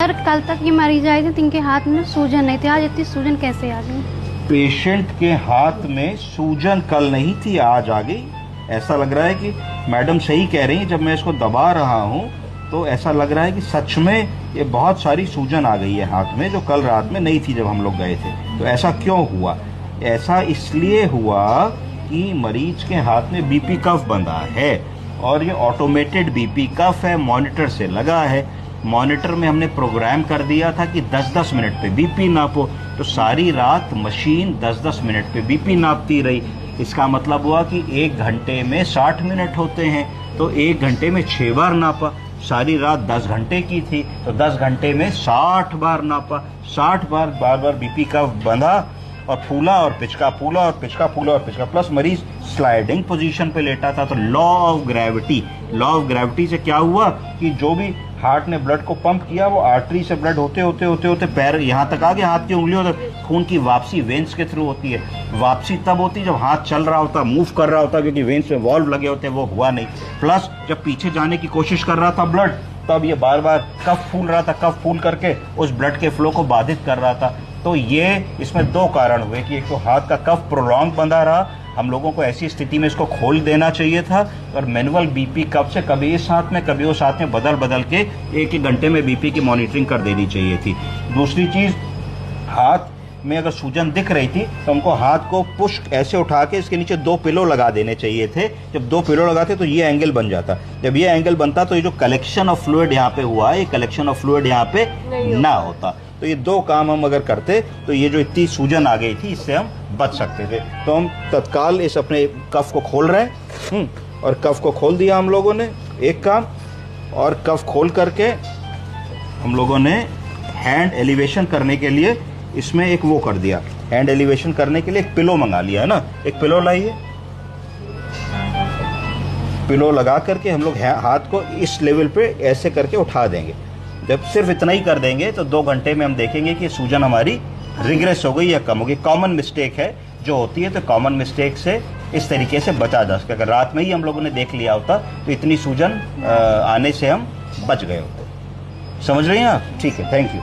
Sir कल तक ये मरीज आई थी, इनके हाथ में सूजन नहीं थी, आज इतनी सूजन कैसे आ गई? पेशेंट के हाथ में सूजन कल नहीं थी, आज आ गई। ऐसा लग रहा है कि मैडम सही कह रही हैं, जब मैं इसको दबा रहा हूँ तो ऐसा लग रहा है कि सच में ये बहुत सारी सूजन आ गई है हाथ में, जो कल रात में नहीं थी जब हम लोग गए थे। तो ऐसा क्यों हुआ? ऐसा इसलिए हुआ कि मरीज के हाथ में बीपी कफ बंधा है, और ये ऑटोमेटेड बीपी कफ है, मॉनिटर से लगा है। मॉनिटर में हमने प्रोग्राम कर दिया था कि 10-10 मिनट पे बीपी नापो, तो सारी रात मशीन 10-10 मिनट पे बीपी नापती रही। इसका मतलब हुआ कि 1 घंटे में 60 मिनट होते हैं, तो 1 घंटे में 6 बार नापा। सारी रात 10 घंटे की थी, तो 10 घंटे में 60 बार नापा। 60 बार बार बीपी का बंधा और फूला और पिचका, फूला और पिचका, फूला और पिचका। प्लस मरीज स्लाइडिंग पोजीशन पे लेटा था, तो लॉ ऑफ ग्रेविटी से क्या हुआ कि जो भी हार्ट ने ब्लड को पंप किया, वो आर्टरी से ब्लड होते होते पैर यहाँ तक आ गया, हाथ की उंगलियों तक। खून की वापसी वेन्स के थ्रू होती है। वापसी तब होती है जब हाथ चल रहा होता, मूव कर रहा होता, क्योंकि वेन्स में वॉल्व लगे होते हैं, वो हुआ नहीं। प्लस जब पीछे जाने की कोशिश कर रहा था ब्लड, तब ये बार बार कफ फूल रहा था, कफ फूल करके उस ब्लड के फ्लो को बाधित कर रहा था। तो ये इसमें 2 कारण हुए कि एक तो हाथ का कफ प्रोलॉन्ग बंधा रहा, हम लोगों को ऐसी स्थिति में इसको खोल देना चाहिए था, और मैनुअल बीपी कप से कभी इस हाथ में कभी उस हाथ में बदल के 1-1 घंटे में बीपी की मॉनिटरिंग कर देनी चाहिए थी। दूसरी चीज, हाथ में अगर सूजन दिख रही थी तो हमको हाथ को पुश ऐसे उठा के इसके नीचे 2 पिलो लगा देने चाहिए थे। जब 2 पिलो लगाते तो ये एंगल बन जाता। जब ये एंगल बनता तो ये जो कलेक्शन ऑफ फ्लूइड यहाँ पे हुआ है, ये कलेक्शन ऑफ फ्लूइड यहाँ पे ना होता। तो ये 2 काम हम अगर करते तो ये जो इतनी सूजन आ गई थी, इससे हम बच सकते थे। तो हम तत्काल इस अपने कफ को खोल रहे हैं, और कफ को खोल दिया हम लोगों ने, एक काम। और कफ खोल करके हम लोगों ने हैंड एलिवेशन करने के लिए इसमें एक वो कर दिया, हैंड एलिवेशन करने के लिए एक पिलो मंगा लिया है ना। एक पिलो लाइए, पिलो लगा करके हम लोग हाथ को इस लेवल पे ऐसे करके उठा देंगे। जब सिर्फ इतना ही कर देंगे तो 2 घंटे में हम देखेंगे कि सूजन हमारी रिग्रेस हो गई या कम हो गई। कॉमन मिस्टेक है जो होती है, तो कॉमन मिस्टेक से इस तरीके से बचा जा सके। अगर रात में ही हम लोगों ने देख लिया होता तो इतनी सूजन आने से हम बच गए होते। समझ रही हैं आप? ठीक है, थैंक यू।